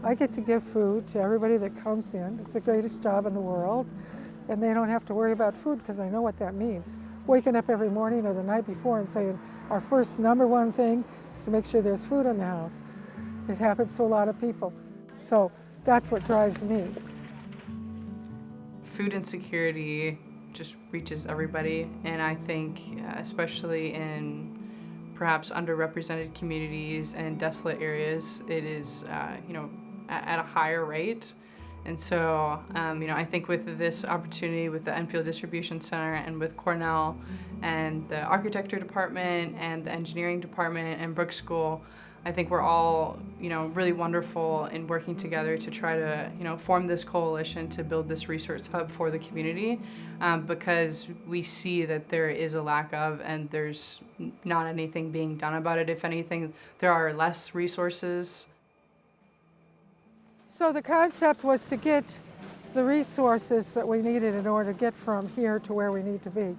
I get to give food to everybody that comes in. It's the greatest job in the world. And they don't have to worry about food because I know what that means. Waking up every morning or the night before and saying, our first number one thing is to make sure there's food in the house. It happens to a lot of people. So that's what drives me. Food insecurity just reaches everybody, and I think especially in perhaps underrepresented communities and desolate areas, it is at a higher rate. And so, I think with this opportunity with the Enfield Distribution Center and with Cornell and the architecture department and the engineering department and Brooks School, I think we're all, really wonderful in working together to try to, form this coalition to build this resource hub for the community, because we see that there is a lack of, and there's not anything being done about it. If anything, there are less resources. So the concept was to get the resources that we needed in order to get from here to where we need to be.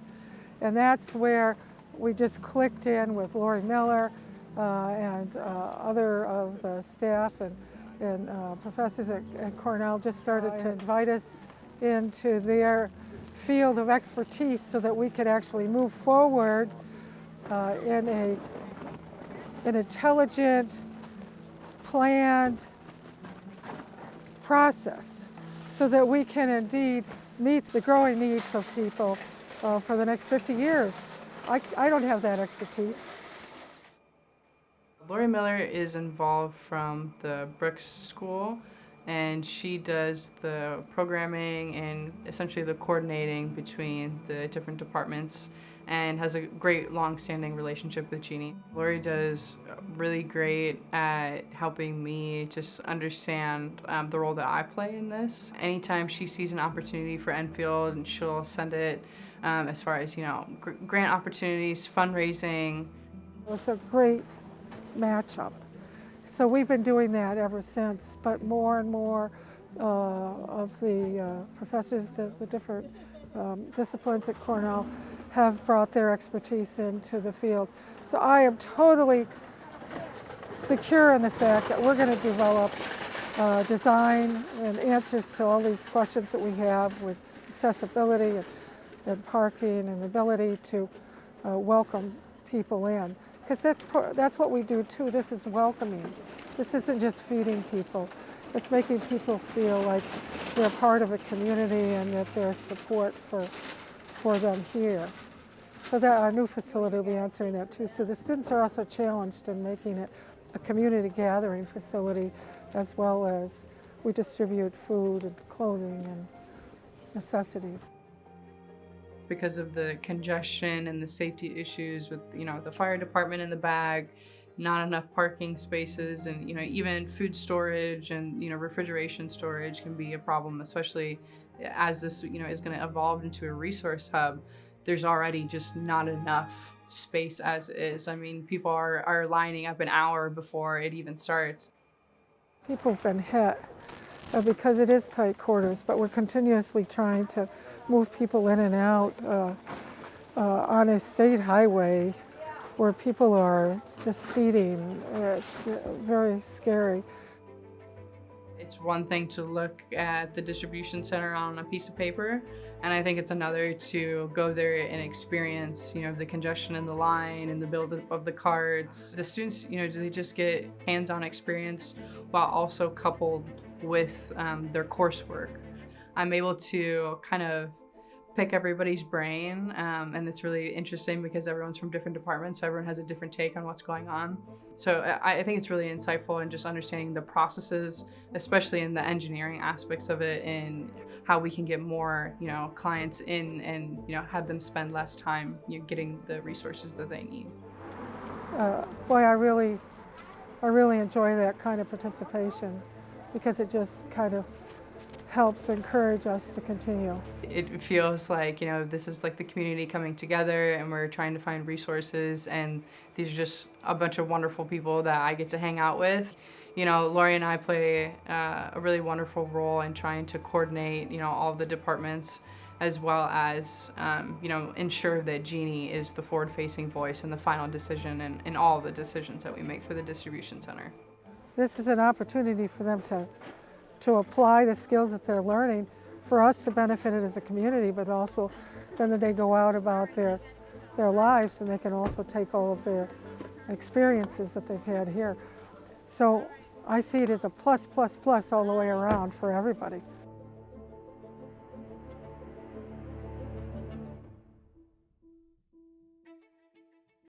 And that's where we just clicked in with Lori Miller and other of the staff and professors at Cornell just started to invite us into their field of expertise so that we could actually move forward in an intelligent, planned process so that we can indeed meet the growing needs of people for the next 50 years. I don't have that expertise. Lori Miller is involved from the Brooks School, and she does the programming and essentially the coordinating between the different departments and has a great long-standing relationship with Jeannie. Lori does really great at helping me just understand the role that I play in this. Anytime she sees an opportunity for Enfield, she'll send it as far as, grant opportunities, fundraising. It was a great matchup. So we've been doing that ever since, but more and more of the professors, the different disciplines at Cornell have brought their expertise into the field. So I am totally secure in the fact that we're going to develop design and answers to all these questions that we have with accessibility and parking and the ability to welcome people in. Because that's what we do too. This is welcoming. This isn't just feeding people. It's making people feel like they're part of a community and that there's support for them here. So that our new facility will be answering that too. So the students are also challenged in making it a community gathering facility, as well as we distribute food and clothing and necessities. Because of the congestion and the safety issues with, the fire department in the bag, not enough parking spaces, and, even food storage and, refrigeration storage can be a problem, especially as this, is going to evolve into a resource hub. There's already just not enough space as is. I mean, people are lining up an hour before it even starts. People have been hit because it is tight quarters, but we're continuously trying to move people in and out on a state highway where people are just speeding. It's very scary. It's one thing to look at the distribution center on a piece of paper, and I think it's another to go there and experience, the congestion in the line and the build of the carts. The students, they just get hands-on experience while also coupled with their coursework. I'm able to kind of pick everybody's brain, and it's really interesting because everyone's from different departments, so everyone has a different take on what's going on. So I think it's really insightful in just understanding the processes, especially in the engineering aspects of it, and how we can get more, clients in and, have them spend less time, getting the resources that they need. Boy, I really enjoy that kind of participation because it just kind of helps encourage us to continue. It feels like, this is like the community coming together and we're trying to find resources, and these are just a bunch of wonderful people that I get to hang out with. Lori and I play a really wonderful role in trying to coordinate, all the departments, as well as, ensure that Jeannie is the forward-facing voice and the final decision in all the decisions that we make for the distribution center. this is an opportunity for them to apply the skills that they're learning, for us to benefit it as a community, but also then that they go out about their lives and they can also take all of their experiences that they've had here. So I see it as a plus, plus, plus all the way around for everybody.